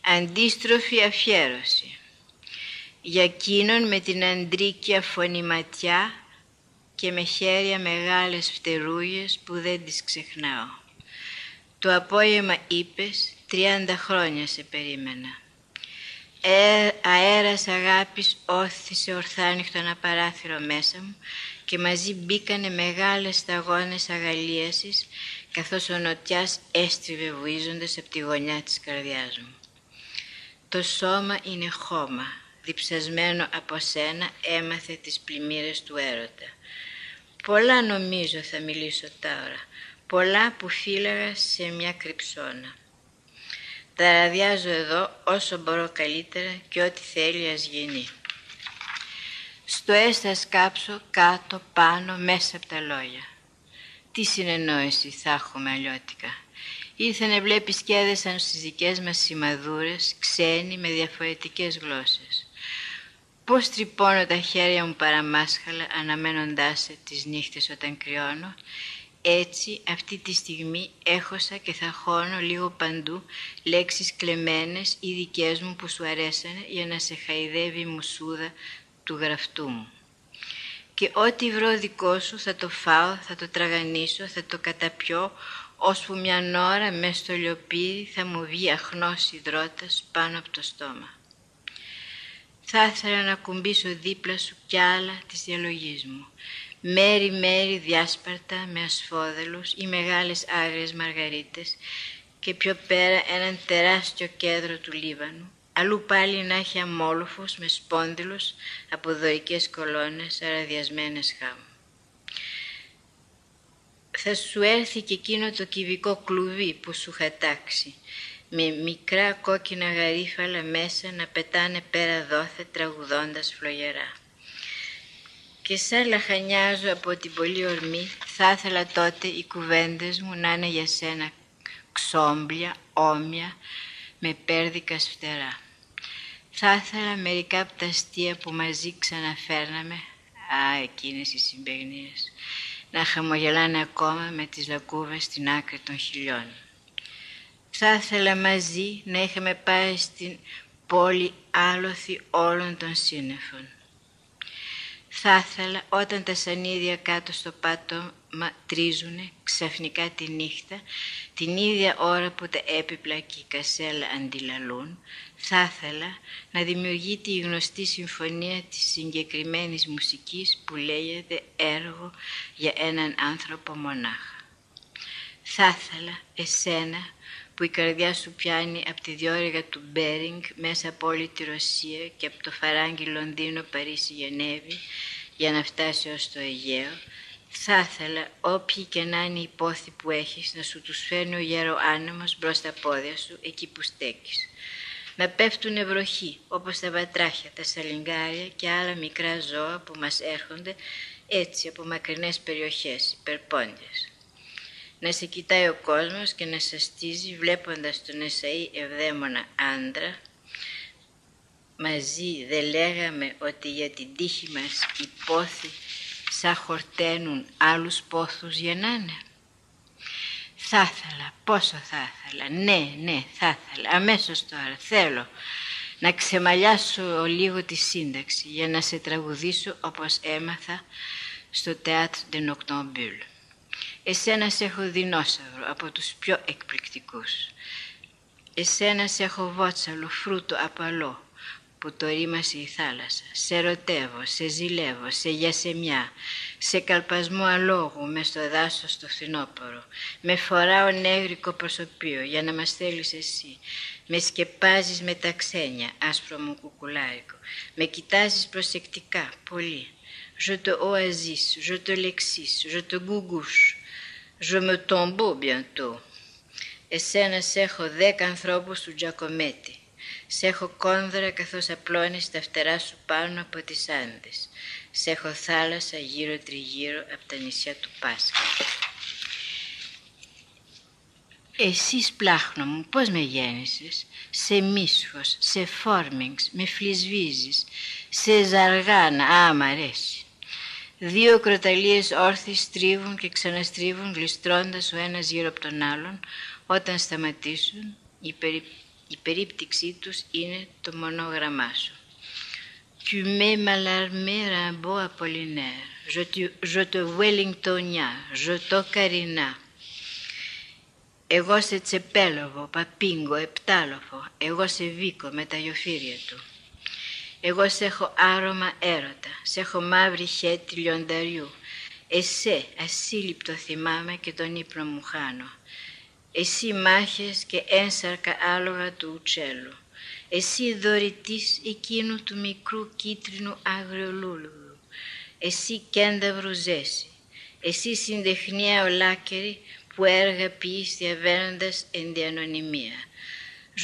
Αντίστροφη αφιέρωση για εκείνον με την αντρίκια φωνηματιά και με χέρια μεγάλες φτερούγες που δεν τις ξεχνάω. Το απόγευμα είπες, 30 χρόνια σε περίμενα. Αέρας αγάπης όθησε ορθάνυχτο ένα παράθυρο μέσα μου και μαζί μπήκανε μεγάλες σταγόνες αγαλίασης, καθώς ο νοτιάς έστριβε βουίζοντας από τη γωνιά της καρδιάς μου. Το σώμα είναι χώμα, διψασμένο από σένα έμαθε τις πλημμύρες του έρωτα. Πολλά νομίζω θα μιλήσω τώρα, πολλά που φύλαγα σε μια κρυψώνα. Τα ραδιάζω εδώ όσο μπορώ καλύτερα και ό,τι θέλει ας γίνει. Στο θα σκάψω κάτω, πάνω, μέσα από τα λόγια. Τι συνεννόηση θα έχουμε αλλιώτικα. Ήρθε να βλέπει σκέδες σαν στις δικές μας σημαδούρες, ξένοι με διαφορετικές γλώσσες. Πώς τρυπώνω τα χέρια μου παραμάσχαλα αναμένοντάς σε τις νύχτες όταν κρυώνω. Έτσι αυτή τη στιγμή έχωσα και θα χώνω λίγο παντού λέξεις κλεμμένες ή δικές μου που σου αρέσανε για να σε χαϊδεύει η μουσούδα του γραφτού μου. Και ό,τι βρω δικό σου θα το φάω, θα το τραγανίσω, θα το καταπιώ, ώσπου μιαν ώρα μες στο λιοπύρι θα μου βγει αχνός υδρότας πάνω από το στόμα. Θα ήθελα να κουμπίσω δίπλα σου κι άλλα της διαλογής μου. Μέρη-μέρη διάσπαρτα με ασφόδελους ή μεγάλες άγριες μαργαρίτες και πιο πέρα έναν τεράστιο κέντρο του Λίβανου. Αλλού πάλι να έχει αμόλοφους με σπόνδυλους από δωρικές κολόνες αραδιασμένες χάμου. Θα σου έρθει και εκείνο το κυβικό κλουβί που σου είχα τάξει, με μικρά κόκκινα γαρίφαλα μέσα να πετάνε πέρα δόθε τραγουδώντας φλογερά. Και σαν λαχανιάζω από την πολλή ορμή, θα ήθελα τότε οι κουβέντες μου να είναι για σένα ξόμπλια, όμοια, με πέρδικα σφτερά. Θα ήθελα μερικά από τα αστεία που μαζί ξαναφέρναμε, εκείνες οι συμπαιγνίες, να χαμογελάνε ακόμα με τις λακκούβες στην άκρη των χιλιών. Θα ήθελα μαζί να είχαμε πάει στην πόλη άλοθη όλων των σύννεφων. Θα ήθελα όταν τα σανίδια κάτω στο πάτωμα τρίζουνε ξαφνικά τη νύχτα, την ίδια ώρα που τα έπιπλα και η κασέλα αντιλαλούν, θα ήθελα να δημιουργείται η γνωστή συμφωνία της συγκεκριμένης μουσικής που λέγεται έργο για έναν άνθρωπο μονάχα. Θα ήθελα εσένα που η καρδιά σου πιάνει από τη διόρυγα του Μπέρινγκ μέσα από όλη τη Ρωσία και από το φαράγγι Λονδίνο, Παρίσι, Γενέβη για να φτάσει ως το Αιγαίο, θα ήθελα όποιοι και να είναι οι πόθοι που έχεις να σου τους φέρνει ο γεροάνεμος μπρος στα πόδια σου εκεί που στέκεις. Να πέφτουνε βροχή όπως τα βατράχια, τα σαλιγκάρια και άλλα μικρά ζώα που μας έρχονται έτσι από μακρινές περιοχές, υπερπόντιες. Να σε κοιτάει ο κόσμος και να σαστίζει βλέποντας τον Εσαΐ ευδαίμονα άντρα. Μαζί δεν λέγαμε ότι για την τύχη μας οι πόθοι σαν χορταίνουν άλλους πόθους γεννάνε. Θα ήθελα, πόσο θα ήθελα, ναι, θα ήθελα, αμέσως τώρα θέλω να ξεμαλιάσω λίγο τη σύνταξη για να σε τραγουδήσω όπως έμαθα στο Théâtre de Noctambule. Εσένα σε έχω δεινόσαυρο από τους πιο εκπληκτικούς. Εσένα σε έχω βότσαλο φρούτο απαλό που το ρήμασε η θάλασσα. Σε ερωτεύω, σε ζηλεύω, σε γιασεμιά, σε καλπασμό αλόγου μες στο δάσος στο φθινόπωρο. Με φοράω νεύρικο προσωπείο για να μας θέλεις εσύ. Με σκεπάζεις με τα ξένια, άσπρο μου κουκουλάρικο. Με κοιτάζεις προσεκτικά, πολύ. Je te oasis, je te lexis, je te gougouche. Je me tombeau bientôt. Εσένα σε έχω 10 ανθρώπους του Τζακομέτη. Σε έχω κόνδρα καθώς απλώνεις τα φτερά σου πάνω από τις Άνδες. Σε έχω θάλασσα γύρω τριγύρω από τα νησιά του Πάσχα. Εσείς πλάχνο μου πώς με γέννησες? Σε μίσχος, σε φόρμινγκς, με φλισβίζεις, σε ζαργάνα, μ' αρέσει. 2 κροταλίες όρθιοι στρίβουν και ξαναστρίβουν γλιστρώντας ο ένας γύρω από τον άλλον. Όταν σταματήσουν, η Η περίπτυξή τους είναι το μονόγραμμά σου. Tu m'es malarmé Rimbaud Apollinaire, je te Wellingtonia, je te Καρινά. Εγώ σε Τσεπέλοβο, Παπίγκο, Επτάλοφο, εγώ σε Βίκο με τα γιοφύρια του. Εγώ σε έχω άρωμα έρωτα, σε έχω μαύρη χέτη λιονταριού. Εσέ ασύλληπτο θυμάμαι και τον ύπνο μου χάνω. Εσύ μάχες και ένσαρκα άλογα του Ουτσέλου. Εσύ δωρητής εκείνου του μικρού κίτρινου αγριολούλουδου. Εσύ κένταυρου ζέση. Εσύ συντεχνία ολάκερη που έργα ποιείς διαβαίνοντας εν διανονιμία.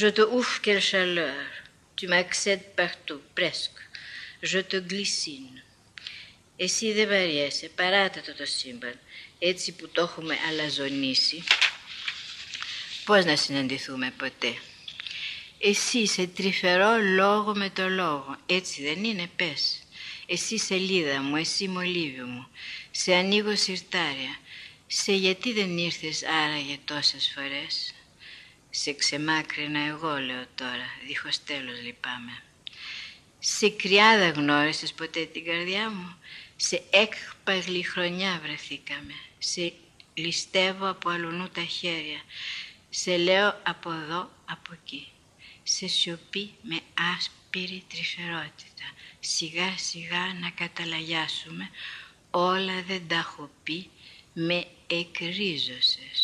Je te ouvre quelle chaleur. Tu m'accèdes partout, presque. Je te glissine. Εσύ δεν βαριέσαι, παράτα το σύμπαν, έτσι που το έχουμε αλαζονίσει. Πώς να συναντηθούμε ποτέ. Εσύ σε τρυφερό λόγο με το λόγο, έτσι δεν είναι, πες. Εσύ σελίδα μου, εσύ μολύβι μου, σε ανοίγω συρτάρια. Σε γιατί δεν ήρθες άραγε τόσες φορές. Σε ξεμάκρινα εγώ, λέω τώρα, δίχως τέλος λυπάμαι. Σε κρυάδα γνώρισες ποτέ την καρδιά μου. Σε έκπαγλη χρονιά βρεθήκαμε. Σε ληστεύω από αλουνού τα χέρια. Σε λέω από εδώ, από εκεί. Σε σιωπή με άσπηρη τρυφερότητα. Σιγά σιγά να καταλαγιάσουμε. Όλα δεν τα έχω πει. Με εκρίζωσες.